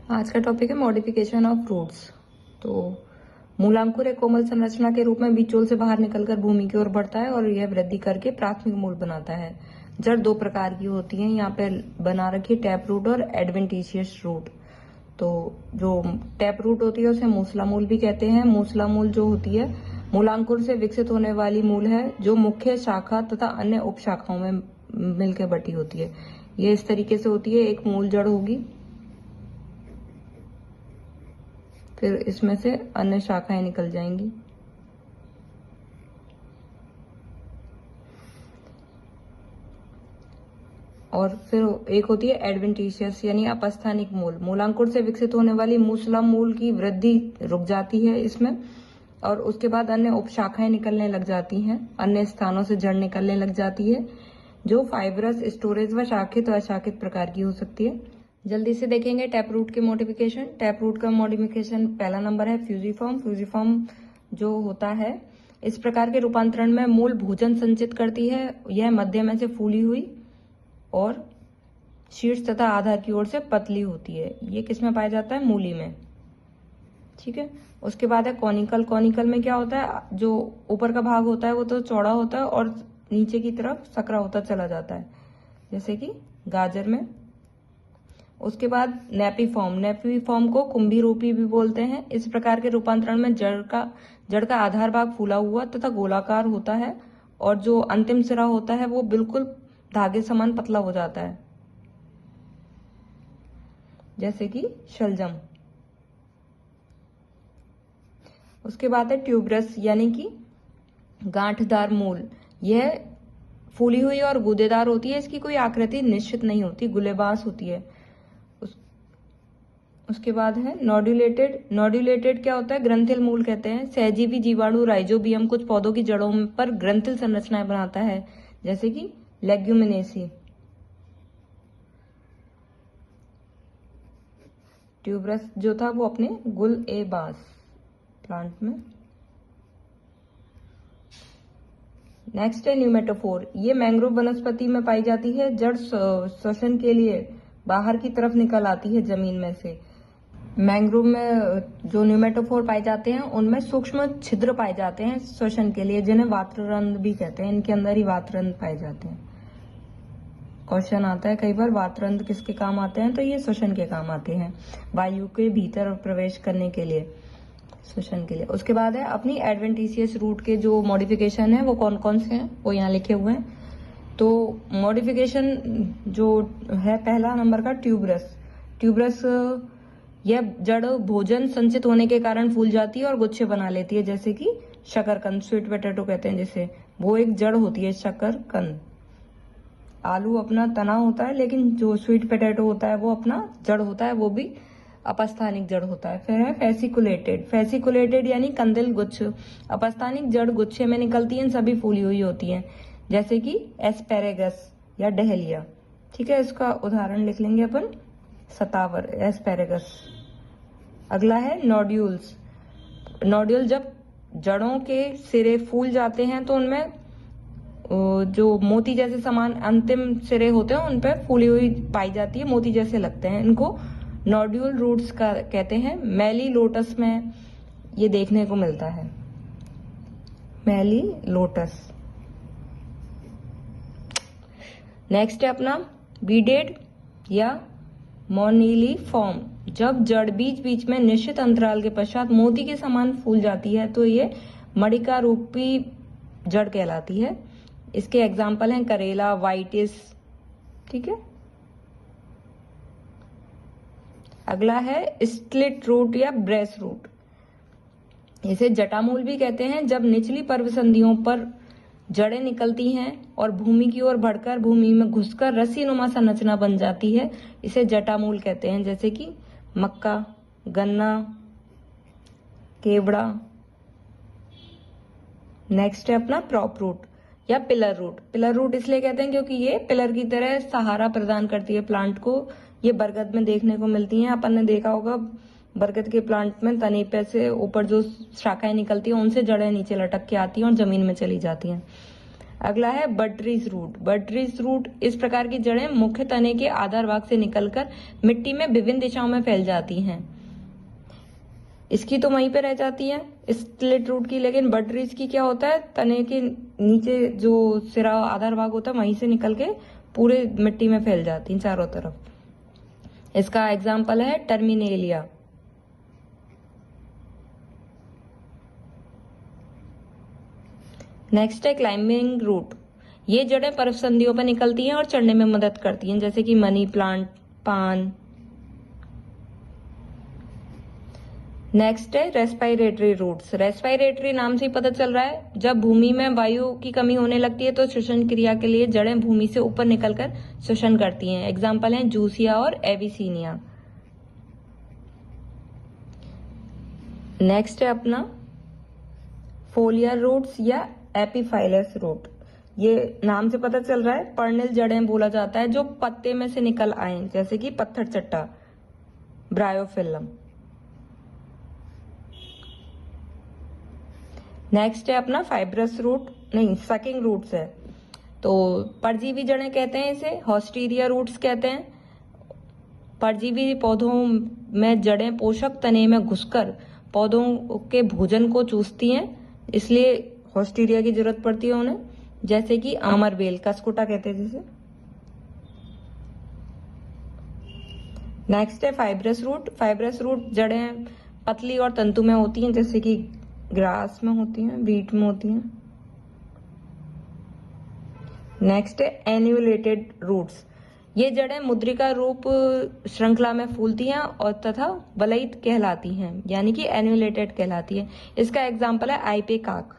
आज का टॉपिक है मॉडिफिकेशन ऑफ रूट्स। तो मूलांकुर एक कोमल संरचना के रूप में बीचोल से बाहर निकलकर भूमि की ओर बढ़ता है और यह वृद्धि करके प्राथमिक मूल बनाता है। जड़ दो प्रकार की होती हैं, यहाँ पे बना रखी टैप रूट और एडवेंटिशियस रूट। तो जो टैप रूट होती है उसे मूसला मूल भी कहते हैं। मूसला मूल जो होती है मूलांकुर से विकसित होने वाली मूल है जो मुख्य शाखा तथा अन्य उप शाखाओं में मिलकर बटी होती है। ये इस तरीके से होती है, एक मूल जड़ होगी, फिर इसमें से अन्य शाखाएं निकल जाएंगी। और फिर एक होती है एडवेंटिशियस यानी अपस्थानिक मूल। मूलांकुर से विकसित होने वाली मूसला मूल की वृद्धि रुक जाती है इसमें, और उसके बाद अन्य उपशाखाएं निकलने लग जाती हैं, अन्य स्थानों से जड़ निकलने लग जाती है जो फाइब्रस, स्टोरेज व शाखित व अशाखित प्रकार की हो सकती है। जल्दी से देखेंगे टैप रूट के मॉडिफिकेशन। टैप रूट का मॉडिफिकेशन पहला नंबर है फ्यूजिफॉर्म। फ्यूजिफॉर्म जो होता है इस प्रकार के रूपांतरण में मूल भोजन संचित करती है। यह मध्य में से फूली हुई और शीर्ष तथा आधार की ओर से पतली होती है। ये किसमें पाया जाता है? मूली में। ठीक है। उसके बाद है कॉनिकल। कॉनिकल में क्या होता है, जो ऊपर का भाग होता है वो तो चौड़ा होता है और नीचे की तरफ सकरा होता चला जाता है, जैसे कि गाजर में। उसके बाद नेपीफॉर्म। नेपीफॉर्म को कुंभी रूपी भी बोलते हैं। इस प्रकार के रूपांतरण में जड़ का आधार भाग फूला हुआ तथा गोलाकार होता है और जो अंतिम सिरा होता है वो बिल्कुल धागे समान पतला हो जाता है, जैसे कि शलजम। उसके बाद है ट्यूबरस यानी कि गांठदार मूल। यह फूली हुई और गूदेदार होती है। इसकी कोई आकृति निश्चित नहीं होती, गुलेबास होती है। उसके बाद है नोड्यूलेटेड। नोड्यूलेटेड क्या होता है? ग्रंथिल मूल कहते हैं। सहजीवी जीवाणु राइजोबियम कुछ पौधों की जड़ों पर ग्रंथिल संरचनाएं बनाता है, जैसे कि लेग्यूमिनेसी। ट्यूबरस जो था वो अपने गुलएबास प्लांट में। नेक्स्ट है न्यूमेटोफोर। ये मैंग्रोव वनस्पति में पाई जाती है। जड़ श्वसन के लिए बाहर की तरफ निकल आती है जमीन में से। मैंग्रोव में जो न्यूमेटोफोर पाए जाते हैं उनमें सूक्ष्म छिद्र पाए जाते हैं श्वसन के लिए, जिन्हें वातररंध्र भी कहते हैं। इनके अंदर ही वातररंध्र पाए जाते हैं। क्वेश्चन आता है कई बार, वातररंध्र किसके काम आते हैं? तो ये श्वसन के काम आते हैं, वायु के भीतर प्रवेश करने के लिए, श्वसन के लिए। उसके बाद है अपनी एडवेंटिशियस रूट के जो मॉडिफिकेशन है वो कौन कौन से हैं वो यहाँ लिखे हुए हैं। तो मॉडिफिकेशन जो है पहला नंबर का ट्यूबरस। ट्यूबरस यह जड़ भोजन संचित होने के कारण फूल जाती है और गुच्छे बना लेती है, जैसे कि शकरकंद, स्वीट पोटैटो कहते हैं जिसे, वो एक जड़ होती है शकरकंद। आलू अपना तना होता है, लेकिन जो स्वीट पोटैटो होता है वो अपना जड़ होता है, वो भी अपस्थानिक जड़ होता है। फिर है फेसिकुलेटेड। फेसिकुलेटेड यानी कंदिल गुच्छ। अपस्थानिक जड़ गुच्छे में निकलती है, सभी फूली हुई होती हैं, जैसे कि एस्पेरेगस या डहेलिया। ठीक है, इसका उदाहरण लिख लेंगे अपन, सतावर, एस्पेरेगस। अगला है नोड्यूल्स। नोड्यूल जब जड़ों के सिरे फूल जाते हैं तो उनमें जो मोती जैसे समान अंतिम सिरे होते हैं उन पर फूली हुई पाई जाती है, मोती जैसे लगते हैं। इनको नोड्यूल रूट्स का कहते हैं। मैली लोटस में ये देखने को मिलता है, मैली लोटस। नेक्स्ट है अपना बीडेड या मोनीली फॉर्म। जब जड़ बीच बीच में निश्चित अंतराल के पश्चात मोती के समान फूल जाती है तो ये मणिका रूपी जड़ कहलाती है। इसके एग्जाम्पल हैं करेला, वाइटिस। ठीक है। अगला है स्प्लिट रूट या ब्रेस रूट। इसे जटामूल भी कहते हैं। जब निचली पर्व संधियों पर जड़ें निकलती हैं और भूमि की ओर बढ़कर भूमि में घुसकर रस्सी नुमा संरचना बन जाती है, इसे जटामूल कहते हैं, जैसे कि मक्का, गन्ना, केवड़ा। नेक्स्ट है अपना प्रॉप रूट या पिलर रूट। पिलर रूट इसलिए कहते हैं क्योंकि ये पिलर की तरह सहारा प्रदान करती है प्लांट को। ये बरगद में देखने को मिलती हैं। अपन ने देखा होगा बरगद के प्लांट में तने पे से ऊपर जो शाखाएं निकलती हैं उनसे जड़ें नीचे लटक के आती हैं और जमीन में चली जाती हैं। अगला है बटरीज रूट। बटरीज रूट इस प्रकार की जड़ें मुख्य तने के आधार भाग से निकलकर मिट्टी में विभिन्न दिशाओं में फैल जाती हैं। इसकी तो वहीं पे रह जाती है स्प्लिट रूट की, लेकिन बटरीज की क्या होता है, तने के नीचे जो सिरा आधार भाग होता है वहीं से निकल के पूरे मिट्टी में फैल जाती हैं चारों तरफ। इसका एग्जाम्पल है टर्मिनेलिया। नेक्स्ट है क्लाइंबिंग रूट। ये जड़ें पर्वतसंधियों पर निकलती हैं और चढ़ने में मदद करती हैं, जैसे कि मनी प्लांट, पान। नेक्स्ट है रेस्पिरेटरी रूट्स। रेस्पिरेटरी नाम से ही पता चल रहा है, जब भूमि में वायु की कमी होने लगती है तो श्वसन क्रिया के लिए जड़ें भूमि से ऊपर निकलकर श्वसन करती हैं। एग्जाम्पल हैं जूसिया और एविसीनिया। नेक्स्ट है अपना फोलियर रूट्स या एपिफाइलस रूट। ये नाम से पता चल रहा है पर्णिल जड़ें बोला जाता है जो पत्ते में से निकल आए, जैसे कि पत्थर चट्टा, ब्रायोफिल्म। नेक्स्ट है अपना फाइब्रस रूट, नहीं सकिंग रूट्स है। तो परजीवी जड़ें कहते हैं इसे, हॉस्टीरिया रूट्स कहते हैं। परजीवी पौधों में जड़ें पोषक तने में घुसकर पौधों के भोजन को चूसती हैं, इसलिए हॉस्टीरिया की जरूरत पड़ती है उन्हें, जैसे कि आमरबेल, कसकुटा कहते हैं जिसे। नेक्स्ट है फाइब्रस रूट। फाइब्रस रूट जड़ें पतली और तंतु में होती हैं, जैसे कि ग्रास में होती हैं, वीट में होती हैं। नेक्स्ट है एन्यूलेटेड रूट्स। ये जड़ें मुद्रिका रूप श्रृंखला में फूलती हैं और तथा वलयित कहलाती हैं, यानी कि एन्यूलेटेड कहलाती है। इसका एग्जाम्पल है आइपेकाक।